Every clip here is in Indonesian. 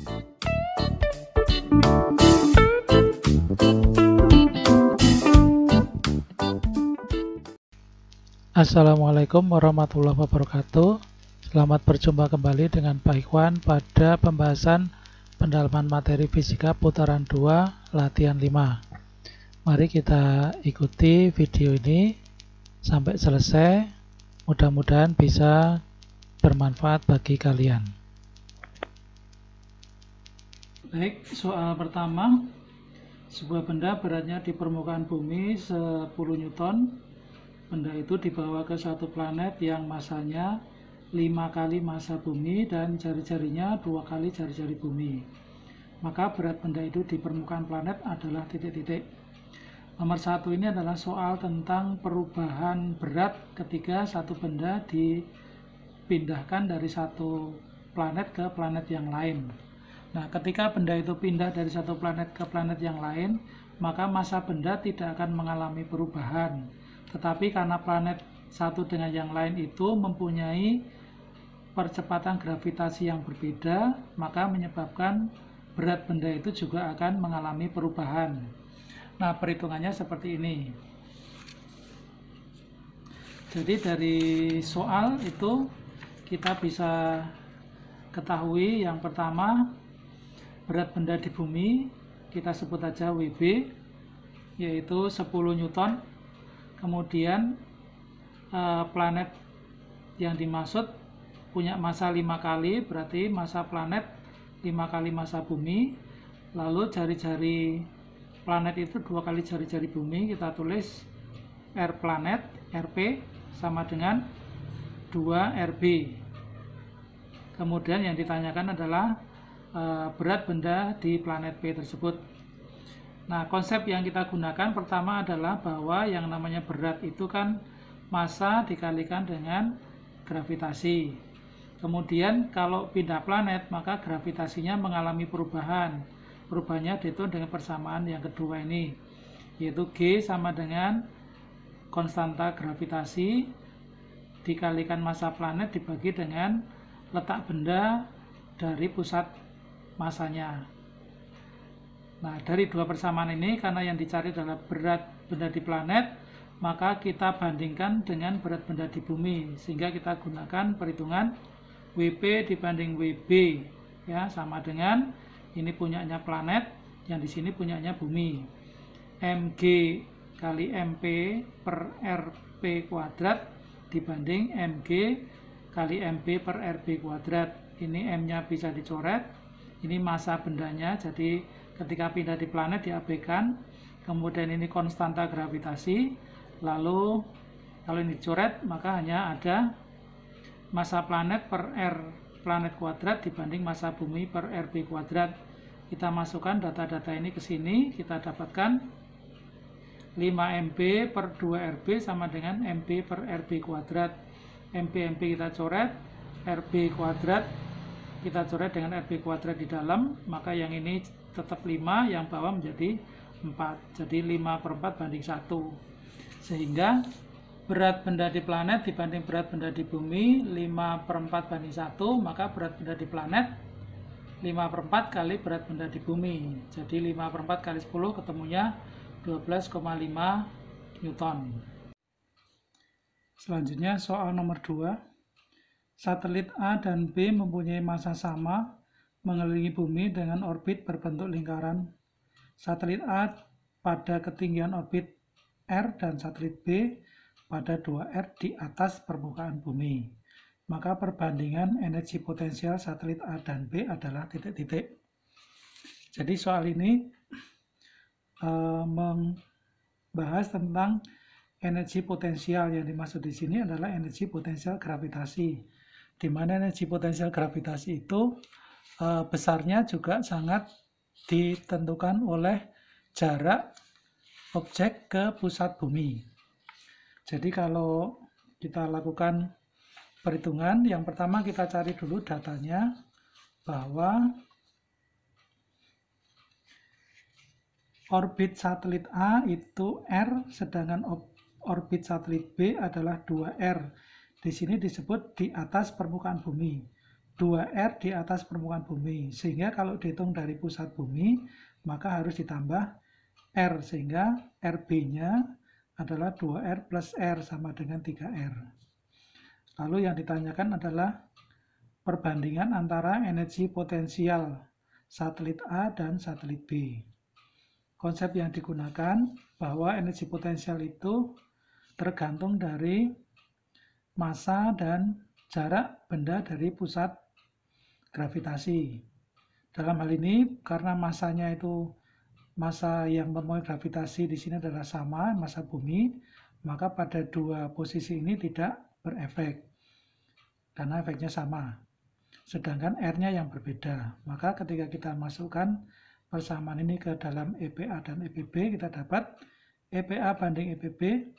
Assalamualaikum warahmatullahi wabarakatuh. Selamat berjumpa kembali dengan Pak Ikhwan pada pembahasan pendalaman materi fisika putaran 2 latihan 5. Mari kita ikuti video ini sampai selesai. Mudah-mudahan bisa bermanfaat bagi kalian. Baik, soal pertama. Sebuah benda beratnya di permukaan bumi 10 Newton. Benda itu dibawa ke satu planet yang masanya 5 kali massa bumi dan jari-jarinya 2 kali jari-jari bumi. Maka berat benda itu di permukaan planet adalah titik-titik. Nomor 1 ini adalah soal tentang perubahan berat ketika satu benda dipindahkan dari satu planet ke planet yang lain. Nah, ketika benda itu pindah dari satu planet ke planet yang lain, maka massa benda tidak akan mengalami perubahan. Tetapi karena planet satu dengan yang lain itu mempunyai percepatan gravitasi yang berbeda, maka menyebabkan berat benda itu juga akan mengalami perubahan. Nah, perhitungannya seperti ini. Jadi dari soal itu kita bisa ketahui yang pertama, berat benda di bumi kita sebut aja WB, yaitu 10 Newton. Kemudian planet yang dimaksud punya massa 5 kali, berarti massa planet 5 kali massa bumi. Lalu jari-jari planet itu 2 kali jari-jari bumi, kita tulis R planet, RP sama dengan 2 RB. Kemudian yang ditanyakan adalah berat benda di planet P tersebut. Nah, konsep yang kita gunakan pertama adalah bahwa yang namanya berat itu kan massa dikalikan dengan gravitasi. Kemudian kalau pindah planet, maka gravitasinya mengalami perubahan. Perubahannya dihitung dengan persamaan yang kedua ini, yaitu G sama dengan konstanta gravitasi dikalikan massa planet dibagi dengan letak benda dari pusat massanya. Nah, dari dua persamaan ini, karena yang dicari adalah berat benda di planet, maka kita bandingkan dengan berat benda di bumi, sehingga kita gunakan perhitungan WP dibanding WB, ya, sama dengan ini punyanya planet, yang di sini punyanya bumi. Mg kali MP per RP kuadrat dibanding Mg kali MP per RB kuadrat. Ini M-nya bisa dicoret, ini massa bendanya, jadi ketika pindah di planet diabaikan. Kemudian ini konstanta gravitasi. Lalu kalau ini dicoret, maka hanya ada massa planet per R planet kuadrat dibanding massa bumi per RB kuadrat. Kita masukkan data-data ini ke sini, kita dapatkan 5 MB per 2 RB sama dengan MB per RB kuadrat. MB kita coret, RB kuadrat kita coret dengan RB kuadrat di dalam, maka yang ini tetap 5, yang bawah menjadi 4. Jadi 5 per 4 banding 1. Sehingga berat benda di planet dibanding berat benda di bumi 5 per 4 banding 1, maka berat benda di planet 5 per 4 kali berat benda di bumi. Jadi 5 per 4 kali 10 ketemunya 12,5 Newton. Selanjutnya soal nomor 2. Satelit A dan B mempunyai massa sama, mengelilingi bumi dengan orbit berbentuk lingkaran. Satelit A pada ketinggian orbit R dan satelit B pada 2R di atas permukaan bumi. Maka perbandingan energi potensial satelit A dan B adalah titik-titik. Jadi soal ini membahas tentang energi potensial. Yang dimaksud di sini adalah energi potensial gravitasi, di mana energi potensial gravitasi itu besarnya juga sangat ditentukan oleh jarak objek ke pusat bumi. Jadi kalau kita lakukan perhitungan, yang pertama kita cari dulu datanya, bahwa orbit satelit A itu R, sedangkan orbit satelit B adalah 2R. Di sini disebut di atas permukaan bumi. 2R di atas permukaan bumi. Sehingga kalau dihitung dari pusat bumi, maka harus ditambah R, sehingga RB-nya adalah 2R plus R sama dengan 3R. Lalu yang ditanyakan adalah perbandingan antara energi potensial satelit A dan satelit B. Konsep yang digunakan bahwa energi potensial itu tergantung dari massa dan jarak benda dari pusat gravitasi. Dalam hal ini, karena massanya itu massa yang memenuhi gravitasi di sini adalah sama, massa bumi, maka pada dua posisi ini tidak berefek, karena efeknya sama. Sedangkan R-nya yang berbeda. Maka ketika kita masukkan persamaan ini ke dalam EPA dan EPB, kita dapat EPA banding EPB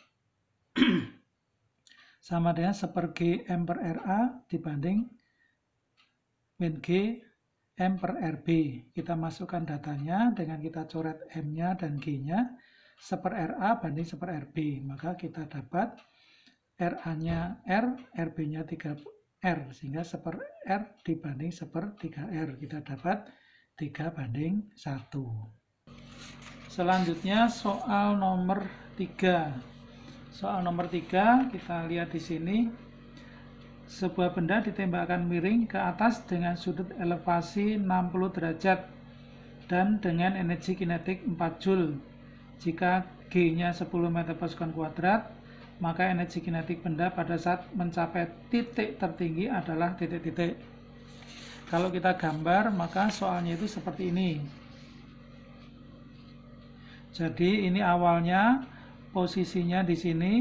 sama dengan 1/G M per RA dibanding min G M per RB. Kita masukkan datanya dengan kita coret M-nya dan G-nya 1/RA banding 1/RB. Maka kita dapat RA-nya R, RB-nya 3R. Sehingga 1/R dibanding 1/3R. Kita dapat 3 banding 1. Selanjutnya soal nomor 3. Soal nomor 3 kita lihat di sini. Sebuah benda ditembakkan miring ke atas dengan sudut elevasi 60 derajat dan dengan energi kinetik 4 Joule. Jika G-nya 10 meter per sekon kuadrat, maka energi kinetik benda pada saat mencapai titik tertinggi adalah titik-titik. Kalau kita gambar, maka soalnya itu seperti ini. Jadi ini awalnya posisinya di sini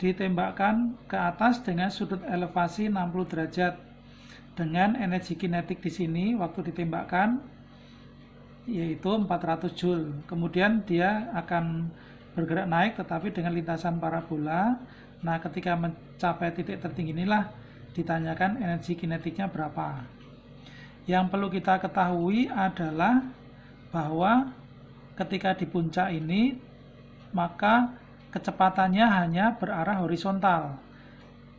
ditembakkan ke atas dengan sudut elevasi 60 derajat dengan energi kinetik di sini waktu ditembakkan yaitu 400 Joule. Kemudian dia akan bergerak naik tetapi dengan lintasan parabola. Nah, ketika mencapai titik tertinggi inilah ditanyakan energi kinetiknya berapa. Yang perlu kita ketahui adalah bahwa ketika di puncak ini maka kecepatannya hanya berarah horizontal.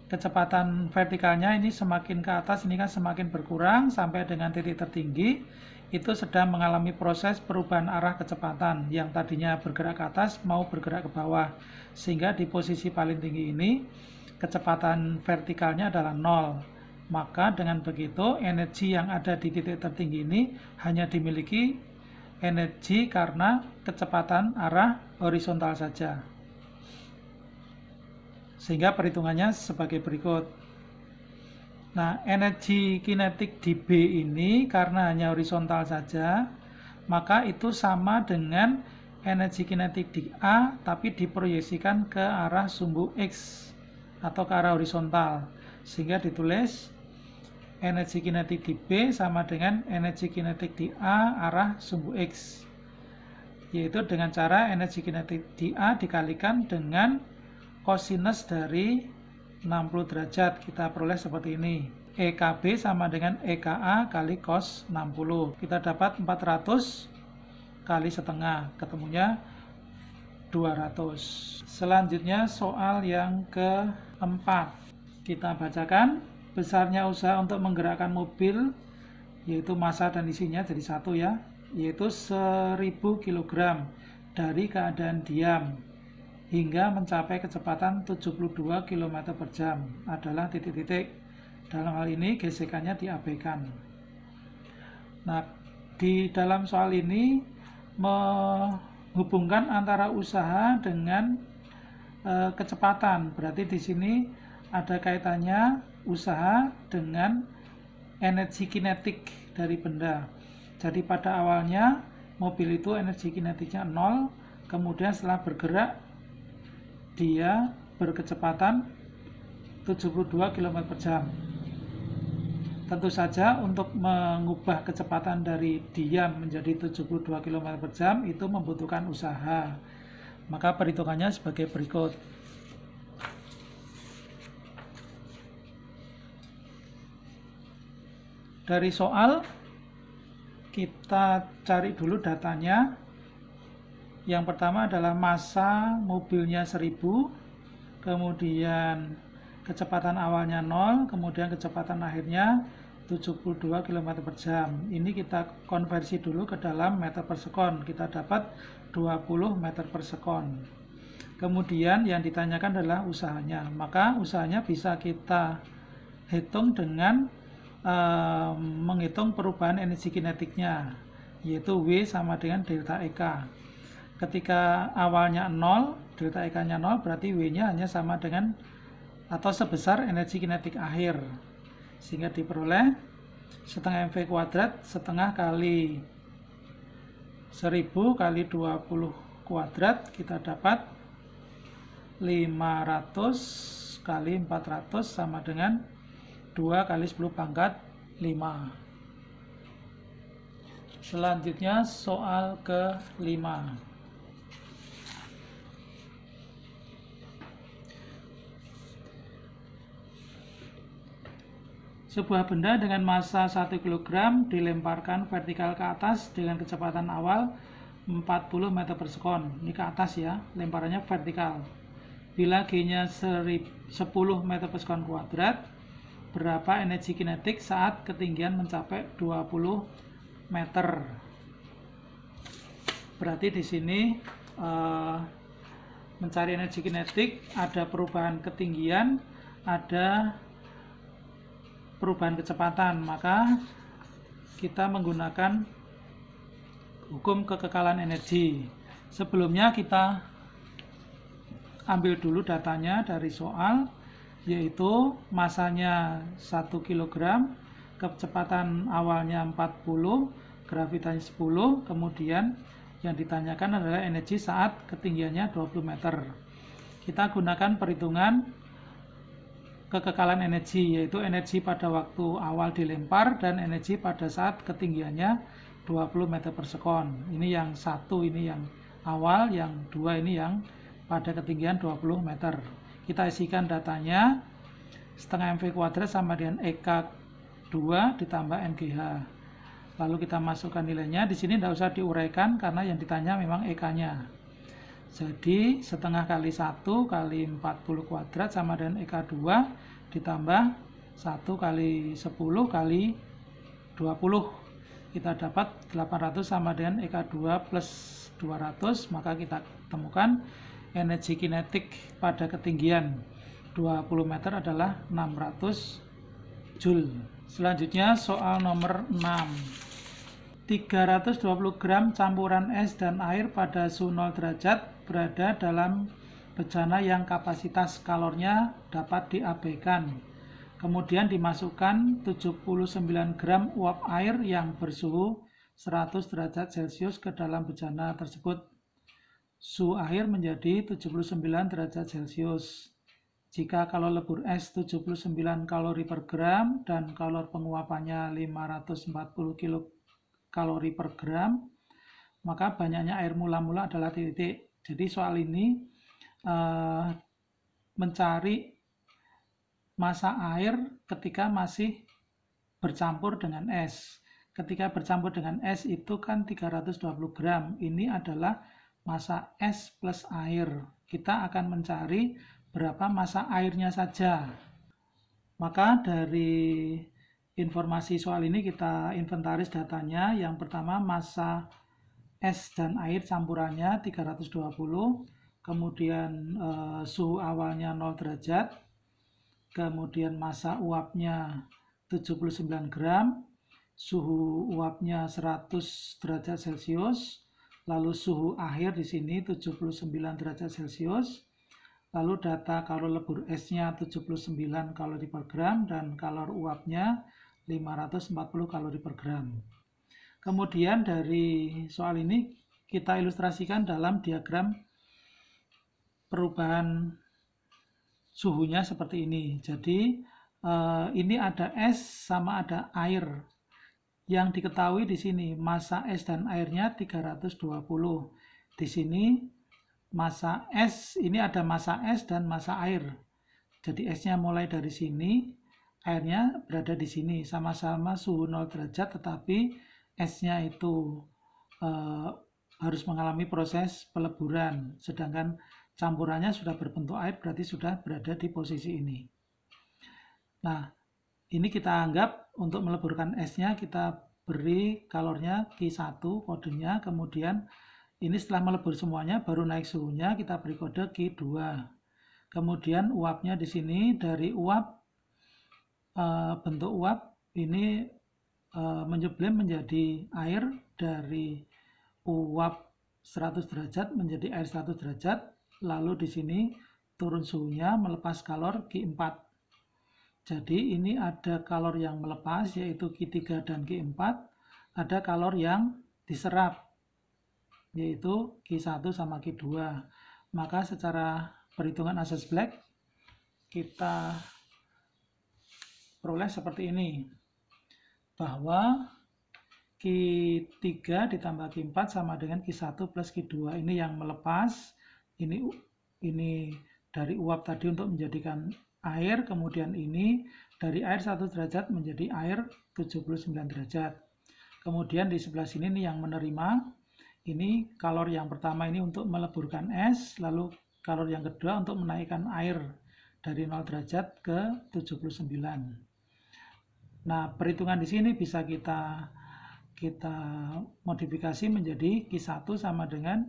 Kecepatan vertikalnya ini semakin ke atas, ini kan semakin berkurang sampai dengan titik tertinggi. Itu sedang mengalami proses perubahan arah kecepatan yang tadinya bergerak ke atas mau bergerak ke bawah. Sehingga di posisi paling tinggi ini kecepatan vertikalnya adalah 0. Maka dengan begitu energi yang ada di titik tertinggi ini hanya dimiliki energi karena kecepatan arah horizontal saja. Sehingga perhitungannya sebagai berikut. Nah, energi kinetik di B ini karena hanya horizontal saja, maka itu sama dengan energi kinetik di A, tapi diproyeksikan ke arah sumbu X atau ke arah horizontal. Sehingga ditulis energi kinetik di B sama dengan energi kinetik di A arah sumbu X. Yaitu dengan cara energi kinetik di A dikalikan dengan kosinus dari 60 derajat. Kita peroleh seperti ini. EKB sama dengan EKA kali cos 60. Kita dapat 400 kali setengah. Ketemunya 200. Selanjutnya soal yang keempat. Kita bacakan. Besarnya usaha untuk menggerakkan mobil, yaitu massa dan isinya jadi satu ya, yaitu 1000 kg dari keadaan diam hingga mencapai kecepatan 72 km per jam adalah titik-titik. Dalam hal ini gesekannya diabaikan. Nah, di dalam soal ini menghubungkan antara usaha dengan kecepatan. Berarti di sini ada kaitannya usaha dengan energi kinetik dari benda. Jadi pada awalnya mobil itu energi kinetiknya 0, kemudian setelah bergerak dia berkecepatan 72 km per jam. Tentu saja untuk mengubah kecepatan dari diam menjadi 72 km per jam itu membutuhkan usaha. Maka perhitungannya sebagai berikut. Dari soal kita cari dulu datanya. Yang pertama adalah massa mobilnya 1000, kemudian kecepatan awalnya 0, kemudian kecepatan akhirnya 72 km per jam. Ini kita konversi dulu ke dalam meter per sekon. Kita dapat 20 meter per sekon. Kemudian yang ditanyakan adalah usahanya. Maka usahanya bisa kita hitung dengan menghitung perubahan energi kinetiknya, yaitu W sama dengan delta EK. Ketika awalnya 0, delta EK-nya 0, berarti W-nya hanya sama dengan atau sebesar energi kinetik akhir. Sehingga diperoleh setengah mv kuadrat setengah kali 1000 kali 20 kuadrat, kita dapat 500 kali 400 sama dengan 2 kali 10 pangkat 5. Selanjutnya soal ke-5. Sebuah benda dengan massa 1 kg dilemparkan vertikal ke atas dengan kecepatan awal 40 meter per sekon. Ini ke atas ya, lemparannya vertikal. Bila G-nya 10 meter per sekon kuadrat, berapa energi kinetik saat ketinggian mencapai 20 meter? Berarti di sini mencari energi kinetik ada perubahan ketinggian, ada perubahan kecepatan, maka kita menggunakan hukum kekekalan energi. Sebelumnya kita ambil dulu datanya dari soal, yaitu massanya 1 kg, kecepatan awalnya 40, gravitasi 10, kemudian yang ditanyakan adalah energi saat ketinggiannya 20 meter. Kita gunakan perhitungan kekekalan energi, yaitu energi pada waktu awal dilempar dan energi pada saat ketinggiannya 20 meter per sekon. Ini yang satu, ini yang awal, yang dua ini yang pada ketinggian 20 meter. Kita isikan datanya, setengah mv kuadrat sama dengan EK 2 ditambah NGH. Lalu kita masukkan nilainya. Di sini tidak usah diuraikan karena yang ditanya memang EK-nya. Jadi setengah kali 1 kali 40 kuadrat sama dengan EK 2 ditambah 1 kali 10 kali 20. Kita dapat 800 sama dengan EK 2 plus 200, maka kita temukan energi kinetik pada ketinggian 20 meter adalah 600 Joule. Selanjutnya soal nomor 6. 320 gram campuran es dan air pada suhu 0 derajat berada dalam bejana yang kapasitas kalornya dapat diabaikan. Kemudian dimasukkan 79 gram uap air yang bersuhu 100 derajat Celcius ke dalam bejana tersebut. Suhu air menjadi 79 derajat Celcius. Jika kalor lebur es 79 kalori per gram dan kalor penguapannya 540 kilokalori per gram, maka banyaknya air mula-mula adalah titik. Jadi soal ini mencari massa air ketika masih bercampur dengan es. Ketika bercampur dengan es itu kan 320 gram. Ini adalah massa es plus air. Kita akan mencari berapa massa airnya saja. Maka dari informasi soal ini kita inventaris datanya. Yang pertama massa es dan air campurannya 320, kemudian suhu awalnya 0 derajat, kemudian massa uapnya 79 gram, suhu uapnya 100 derajat Celcius, lalu suhu akhir di sini 79 derajat Celcius, lalu data kalor lebur esnya 79 kalori per gram dan kalor uapnya 540 kalori per gram. Kemudian dari soal ini kita ilustrasikan dalam diagram perubahan suhunya seperti ini. Jadi ini ada es sama ada air. Yang diketahui di sini massa es dan airnya 320. Di sini massa es, ini ada massa es dan massa air. Jadi esnya mulai dari sini, airnya berada di sini, sama-sama suhu 0 derajat, tetapi esnya itu harus mengalami proses peleburan, sedangkan campurannya sudah berbentuk air, berarti sudah berada di posisi ini. Nah, Ini kita anggap untuk meleburkan S-nya kita beri kalornya Q1 kodenya, kemudian ini setelah melebur semuanya baru naik suhunya kita beri kode Q2. Kemudian uapnya di sini dari uap bentuk uap ini menyublim menjadi air dari uap 100 derajat menjadi air 100 derajat, lalu di sini turun suhunya melepas kalor Q4. Jadi ini ada kalor yang melepas yaitu Q3 dan Q4, ada kalor yang diserap yaitu Q1 sama Q2. Maka secara perhitungan asas Black kita peroleh seperti ini, bahwa Q3 ditambah Q4 sama dengan Q1 plus Q2. Ini yang melepas, ini dari uap tadi untuk menjadikan air, kemudian ini dari air 1 derajat menjadi air 79 derajat. Kemudian di sebelah sini nih yang menerima, ini kalor yang pertama ini untuk meleburkan es, lalu kalor yang kedua untuk menaikkan air dari 0 derajat ke 79. Nah, perhitungan di sini bisa kita modifikasi menjadi Q1 sama dengan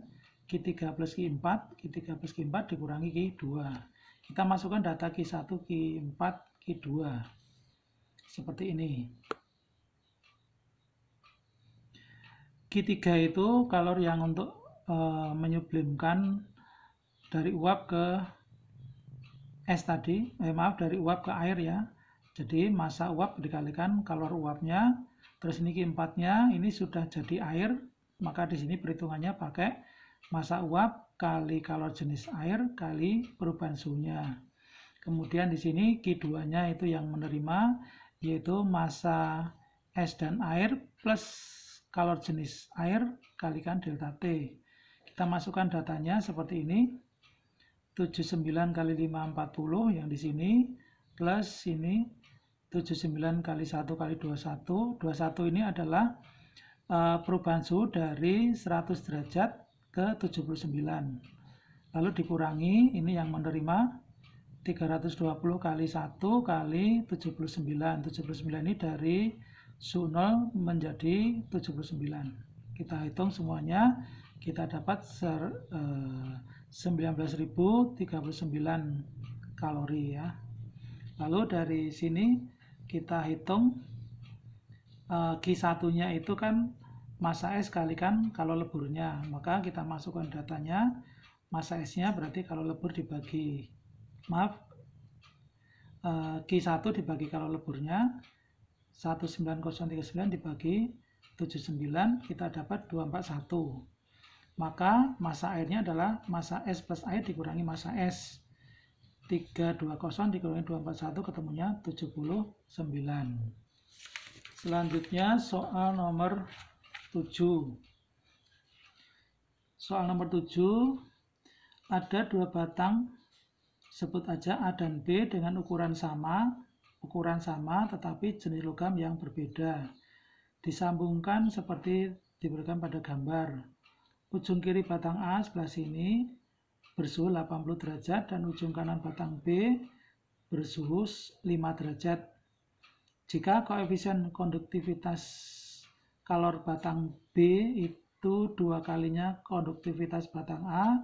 Q3 plus Q4, Q3 plus Q4 dikurangi Q2. Kita masukkan data Q1, Q4, Q2. Seperti ini. Q3 itu kalor yang untuk menyublimkan dari uap ke es tadi, dari uap ke air ya. Jadi massa uap dikalikan kalor uapnya, terus ini Q4-nya ini sudah jadi air, maka di sini perhitungannya pakai massa uap kali kalor jenis air kali perubahan suhunya. Kemudian di sini Q2-nya itu yang menerima, yaitu massa es dan air plus kalor jenis air kalikan delta T. Kita masukkan datanya seperti ini. 79 kali 5 40 yang di sini plus ini 79 kali 1 kali 21. 21 ini adalah perubahan suhu dari 100 derajat ke 79. Lalu dikurangi, ini yang menerima 320 kali 1 kali 79. 79 ini dari suhu 0 menjadi 79. Kita hitung semuanya, kita dapat 19.039 kalori ya. Lalu dari sini kita hitung Q1-nya itu kan massa es kalikan kalau leburnya, maka kita masukkan datanya, massa esnya berarti kalau lebur dibagi, Q1 dibagi kalau leburnya 19039 dibagi 79, kita dapat 241. Maka massa airnya adalah massa es plus air dikurangi massa es. 320 dikurangi 241 ketemunya 79. Selanjutnya soal nomor 7. Soal nomor 7, ada dua batang, sebut aja A dan B dengan ukuran sama tetapi jenis logam yang berbeda. Disambungkan seperti diberikan pada gambar. Ujung kiri batang A sebelah sini bersuhu 80 derajat dan ujung kanan batang B bersuhu 5 derajat. Jika koefisien konduktivitas kalor batang B itu 2 kalinya konduktivitas batang A,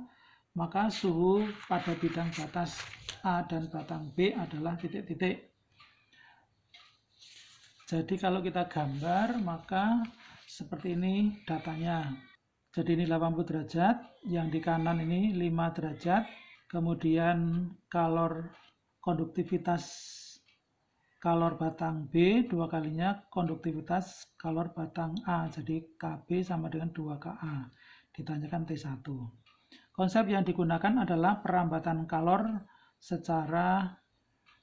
maka suhu pada bidang batas A dan batang B adalah titik-titik. Jadi kalau kita gambar, maka seperti ini datanya. Jadi ini 80 derajat, yang di kanan ini 5 derajat, kemudian konduktivitas kalor batang B 2 kalinya konduktivitas kalor batang A, jadi KB sama dengan 2KA, ditanyakan T1. Konsep yang digunakan adalah perambatan kalor secara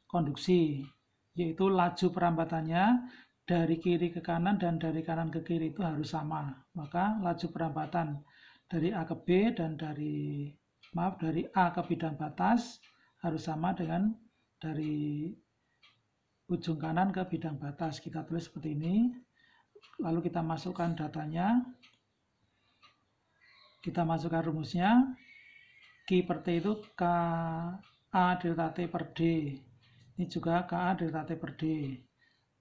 konduksi, yaitu laju perambatannya dari kiri ke kanan dan dari kanan ke kiri itu harus sama. Maka laju perambatan dari A ke B dan dari A ke bidang batas harus sama dengan dari ujung kanan ke bidang batas. Kita tulis seperti ini. Lalu kita masukkan datanya. Kita masukkan rumusnya. Q per T itu KA delta T per D. Ini juga KA delta T per D.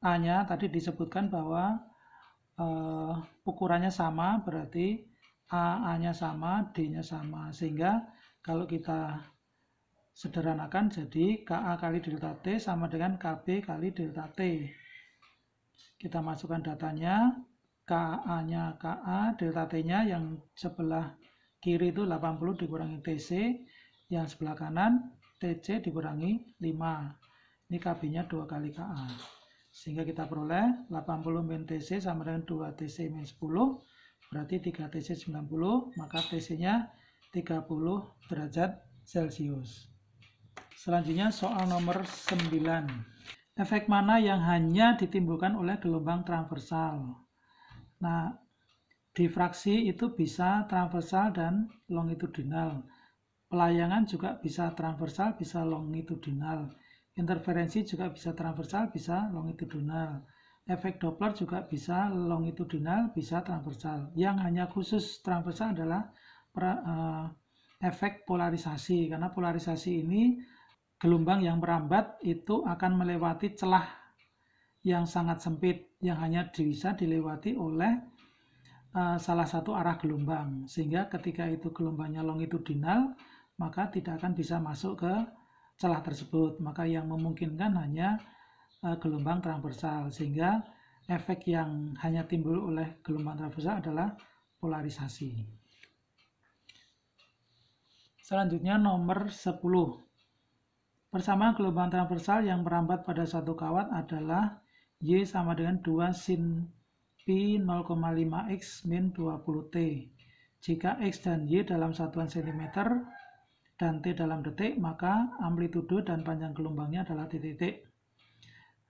A-nya tadi disebutkan bahwa ukurannya sama, berarti A-nya sama, D-nya sama. Sehingga kalau kita sederhanakan jadi KA kali delta T sama dengan KB kali delta T. Kita masukkan datanya, KA-nya KA, delta T-nya yang sebelah kiri itu 80 dikurangi TC, yang sebelah kanan TC dikurangi 5. Ini KB-nya 2 kali KA. Sehingga kita peroleh 80 min TC sama dengan 2 TC min 10, berarti 3 TC 90, maka TC-nya 30 derajat Celcius. Selanjutnya soal nomor 9. Efek mana yang hanya ditimbulkan oleh gelombang transversal? Nah, difraksi itu bisa transversal dan longitudinal. Pelayangan juga bisa transversal, bisa longitudinal. Interferensi juga bisa transversal, bisa longitudinal. Efek Doppler juga bisa longitudinal, bisa transversal. Yang hanya khusus transversal adalah efek polarisasi, karena polarisasi ini gelombang yang merambat itu akan melewati celah yang sangat sempit, yang hanya bisa dilewati oleh salah satu arah gelombang. Sehingga ketika itu gelombangnya longitudinal, maka tidak akan bisa masuk ke celah tersebut, maka yang memungkinkan hanya gelombang transversal, sehingga efek yang hanya timbul oleh gelombang transversal adalah polarisasi. Selanjutnya nomor 10. Persamaan gelombang transversal yang merambat pada satu kawat adalah Y sama dengan 2 sin Pi 0,5x min 20T. Jika X dan Y dalam satuan cm dan T dalam detik, maka amplitudo dan panjang gelombangnya adalah titik-titik.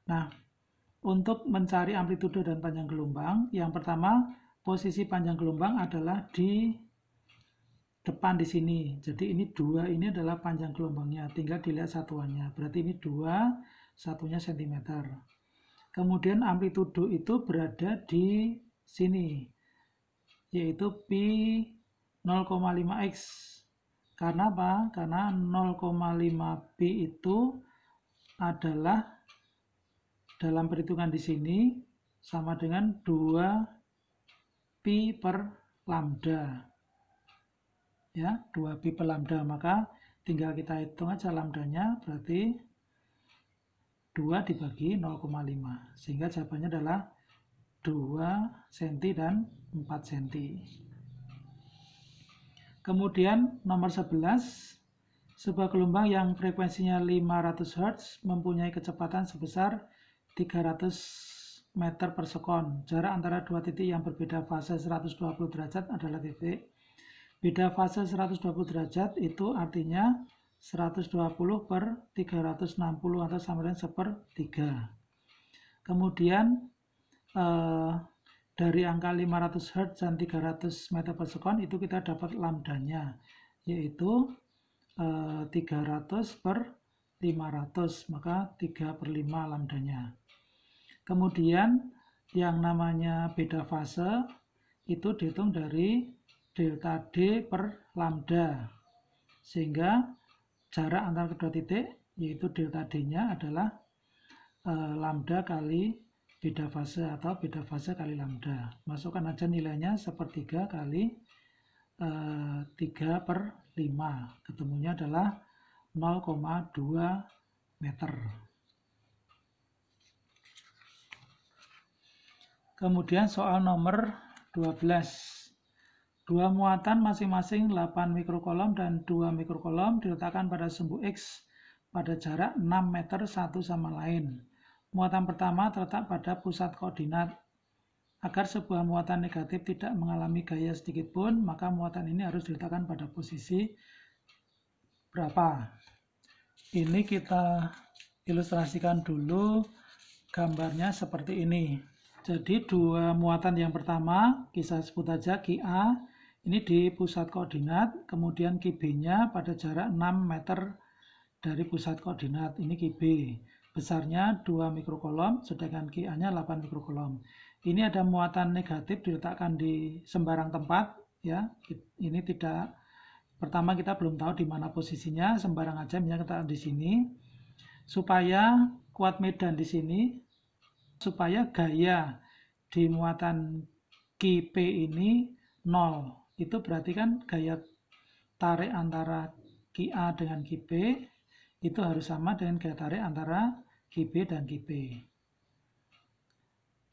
Nah, untuk mencari amplitudo dan panjang gelombang, yang pertama, posisi panjang gelombang adalah di depan di sini. Jadi ini 2 ini adalah panjang gelombangnya, tinggal dilihat satuannya. Berarti ini 2, satunya cm. Kemudian amplitudo itu berada di sini, yaitu Pi 0,5x. Karena apa? Karena 0,5 Pi itu adalah dalam perhitungan di sini sama dengan 2 Pi per lambda. Ya, 2 Pi per lambda, maka tinggal kita hitung aja lambdanya, berarti 2 dibagi 0,5. Sehingga jawabannya adalah 2 cm dan 4 cm. Kemudian nomor 11, sebuah gelombang yang frekuensinya 500 Hz mempunyai kecepatan sebesar 300 meter per sekon. Jarak antara dua titik yang berbeda fase 120 derajat adalah titik. Beda fase 120 derajat itu artinya 120 per 360 atau sama dengan 1/3. Kemudian dari angka 500 Hz dan 300 meter per sekon itu kita dapat lambdanya, yaitu 300 per 500, maka 3/5 lambdanya. Kemudian yang namanya beda fase itu dihitung dari delta D per lambda, sehingga jarak antara kedua titik yaitu delta D-nya adalah lambda kali beda fase atau beda fase kali lambda. Masukkan aja nilainya 1/3 kali 3/5. Ketemunya adalah 0,2 meter. Kemudian soal nomor 12. Dua muatan masing-masing 8 mikrokolom dan 2 mikrokolom diletakkan pada sumbu X pada jarak 6 meter satu sama lain. Muatan pertama terletak pada pusat koordinat. Agar sebuah muatan negatif tidak mengalami gaya sedikit pun, maka muatan ini harus diletakkan pada posisi berapa? Ini kita ilustrasikan dulu gambarnya seperti ini. Jadi dua muatan yang pertama, kita sebut aja QA, ini di pusat koordinat, kemudian QB-nya pada jarak 6 meter dari pusat koordinat, ini QB. Besarnya 2 mikrokolom, sedangkan QA-nya 8 mikrokolom. Ini ada muatan negatif diletakkan di sembarang tempat, ya. Ini tidak, pertama kita belum tahu di mana posisinya, sembarang aja, misalnya kita di sini, supaya kuat medan di sini, supaya gaya di muatan Ki P ini 0. Itu berarti kan gaya tarik antara Ki A dengan Ki B itu harus sama dengan gaya tarik antara Ki B dan Ki P.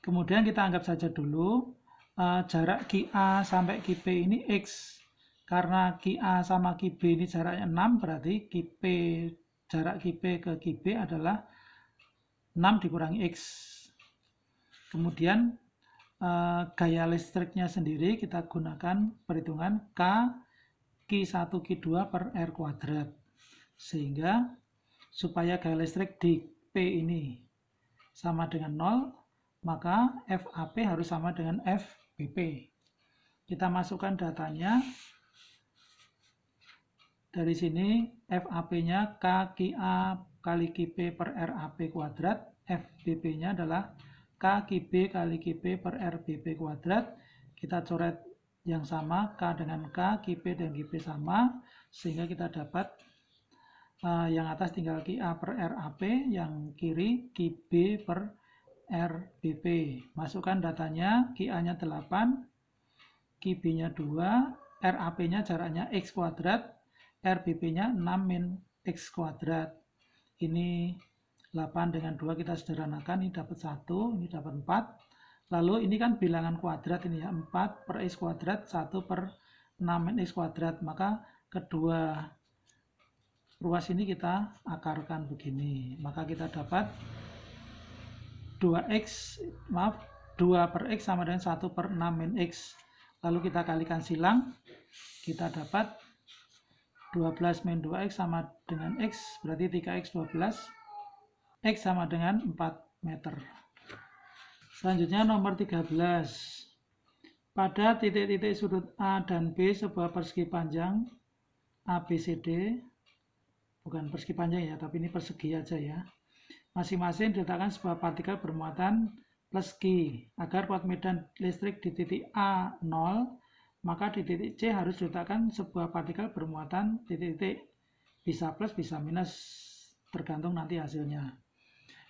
Kemudian kita anggap saja dulu jarak Ki A sampai Ki P ini X. Karena Ki A sama Ki B ini jaraknya 6, berarti jarak Ki P ke Ki B adalah 6 dikurangi X. Kemudian gaya listriknya sendiri kita gunakan perhitungan K Ki1 Ki2 per R kuadrat. Sehingga supaya gaya listrik di P ini sama dengan 0, maka FAP harus sama dengan FBP. Kita masukkan datanya. Dari sini FAP-nya K Ki A kali Ki P per RAP kuadrat, FBP-nya adalah K Ki B kali Ki P per RBP kuadrat. Kita coret yang sama, K dengan K, Ki P dan Ki P sama, sehingga kita dapat yang atas tinggal Ki A per RAP, yang kiri Ki B per RBP. Masukkan datanya, Ki A-nya 8, Ki B-nya 2, RAP-nya jaraknya X kuadrat, RBP-nya 6 min X kuadrat. Ini 8 dengan 2 kita sederhanakan, ini dapat 1, ini dapat 4. Lalu ini kan bilangan kuadrat ini ya, 4 per X kuadrat, 1 per 6 min X kuadrat. Maka kedua ruas ini kita akarkan begini. Maka kita dapat 2 per X sama dengan 1 per 6 min X. Lalu kita kalikan silang, kita dapat 12 min 2X sama dengan X, berarti 3X 12. X sama dengan 4 meter. Selanjutnya nomor 13. Pada titik-titik sudut A dan B sebuah persegi panjang ABCD, bukan persegi panjang ya, tapi ini persegi aja ya. Masing-masing diletakkan sebuah partikel bermuatan plus Q. Agar kuat medan listrik di titik A 0, maka di titik C harus diletakkan sebuah partikel bermuatan titik-titik bisa plus bisa minus, tergantung nanti hasilnya.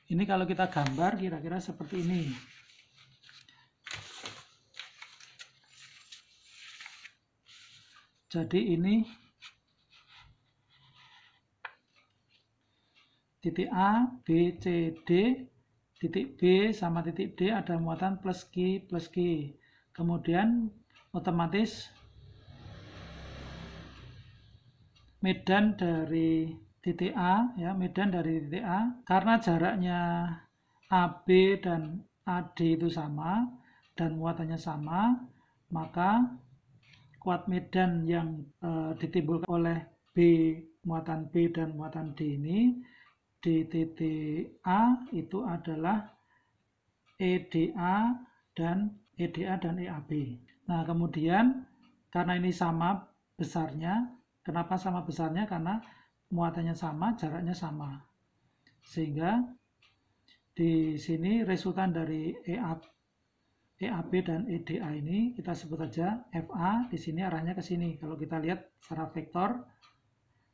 Ini kalau kita gambar kira-kira seperti ini. Jadi ini titik A, B, C, D, titik B sama titik D ada muatan plus Q plus Q. Kemudian otomatis medan dari titik A, ya, medan dari titik A, karena jaraknya AB dan AD itu sama dan muatannya sama, maka kuat medan yang ditimbulkan oleh B, muatan B dan muatan D ini di titik A itu adalah EDA dan EAB. Nah, kemudian karena ini sama besarnya, kenapa sama besarnya? Karena muatannya sama, jaraknya sama. Sehingga di sini resultan dari EAB dan EDA ini kita sebut saja FA, di sini arahnya ke sini. Kalau kita lihat secara vektor,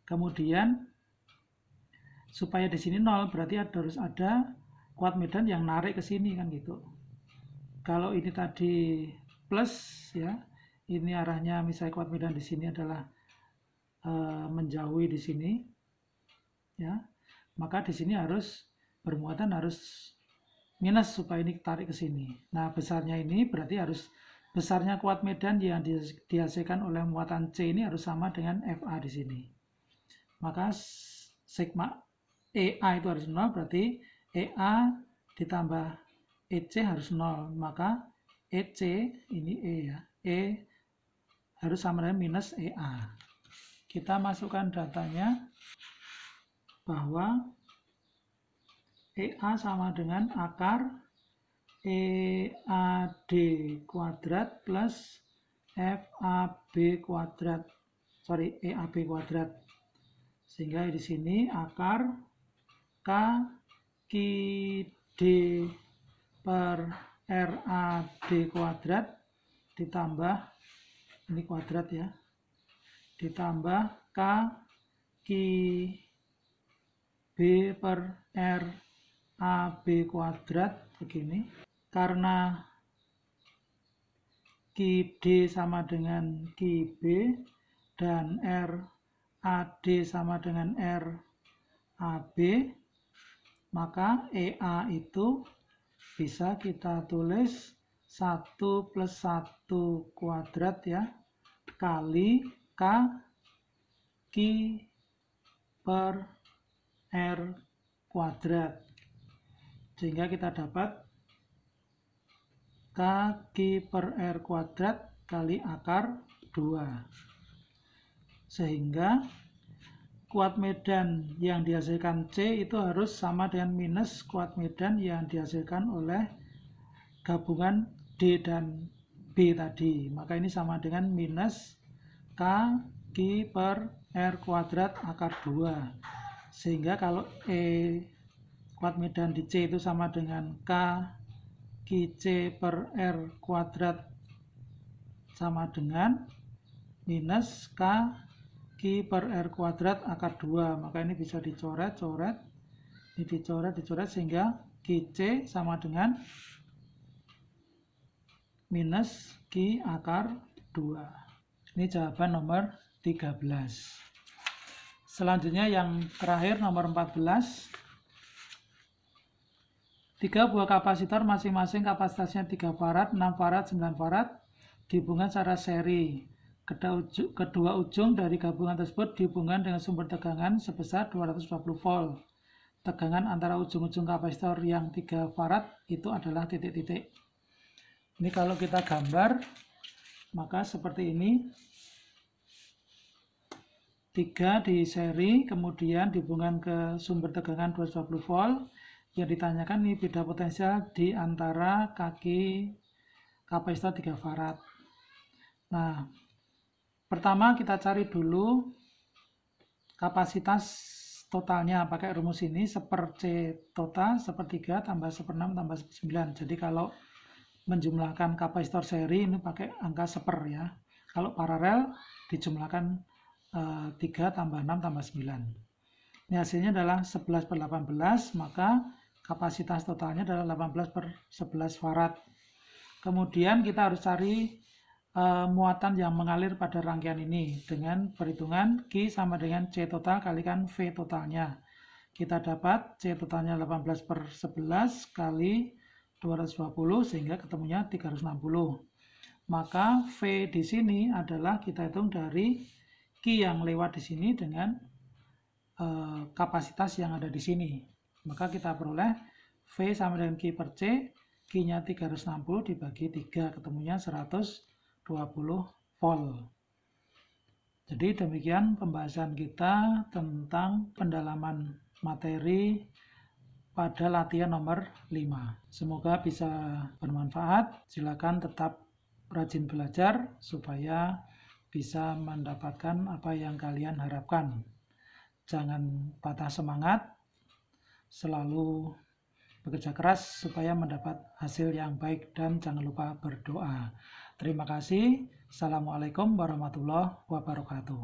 kemudian supaya di sini 0 berarti harus ada kuat medan yang narik ke sini kan gitu. Kalau ini tadi plus ya, ini arahnya misalnya kuat medan di sini adalah menjauhi di sini ya, maka di sini harus bermuatan harus minus supaya ini tarik ke sini. Nah, besarnya ini berarti harus besarnya kuat medan yang dihasilkan oleh muatan C ini harus sama dengan FA di sini. Maka sigma EA itu harus 0, berarti EA ditambah EC harus 0, maka EC ini E ya, E harus sama dengan minus EA. Kita masukkan datanya bahwa EA sama dengan akar EAD kuadrat plus EAB kuadrat. Sehingga di sini akar K Ki D per RAD kuadrat ditambah, ini kuadrat ya, ditambah K Ki B per RAB kuadrat begini. Karena QD sama dengan QB dan RAD sama dengan RAB, maka EA itu bisa kita tulis 1 plus 1 kuadrat ya, kali K Q per R kuadrat. Sehingga kita dapat K Q per R kuadrat kali akar 2. Sehingga kuat medan yang dihasilkan C itu harus sama dengan minus kuat medan yang dihasilkan oleh gabungan D dan B tadi. Maka ini sama dengan minus K Q per R kuadrat akar 2. Sehingga kalau kuat medan di C itu sama dengan K QC per R kuadrat sama dengan minus K Q per R kuadrat akar 2. Maka ini bisa dicoret-coret, ini dicoret-dicoret, sehingga QC sama dengan minus Q akar 2. Ini jawaban nomor 13. Selanjutnya yang terakhir nomor 14. 3 buah kapasitor masing-masing kapasitasnya 3 farad, 6 farad, 9 farad dihubungkan secara seri. Kedua ujung dari gabungan tersebut dihubungkan dengan sumber tegangan sebesar 240 volt. Tegangan antara ujung-ujung kapasitor yang 3 farad itu adalah titik-titik. Ini kalau kita gambar, maka seperti ini. 3 di seri, kemudian dihubungkan ke sumber tegangan 240 volt. Yang ditanyakan ini beda potensial di antara kaki kapasitor 3 farad. Nah, pertama kita cari dulu kapasitas totalnya pakai rumus ini, 1/C total 1/3 tambah 1/6 tambah 1/9. Jadi kalau menjumlahkan kapasitor seri ini pakai angka 1/, ya. Kalau paralel dijumlahkan 3 tambah 6 tambah 9. Ini hasilnya adalah 11/18, maka kapasitas totalnya adalah 18/11 farad. Kemudian kita harus cari muatan yang mengalir pada rangkaian ini dengan perhitungan Q sama dengan C total kalikan V totalnya. Kita dapat C totalnya 18/11 kali 220 sehingga ketemunya 360. Maka V di sini adalah kita hitung dari Q yang lewat di sini dengan kapasitas yang ada di sini. Maka kita peroleh V sama dengan Q per C, Q-nya 360 dibagi 3, ketemunya 120 volt. Jadi demikian pembahasan kita tentang pendalaman materi pada latihan nomor 5. Semoga bisa bermanfaat. Silakan tetap rajin belajar supaya bisa mendapatkan apa yang kalian harapkan. Jangan patah semangat, selalu bekerja keras supaya mendapat hasil yang baik dan jangan lupa berdoa. Terima kasih. Assalamualaikum warahmatullahi wabarakatuh.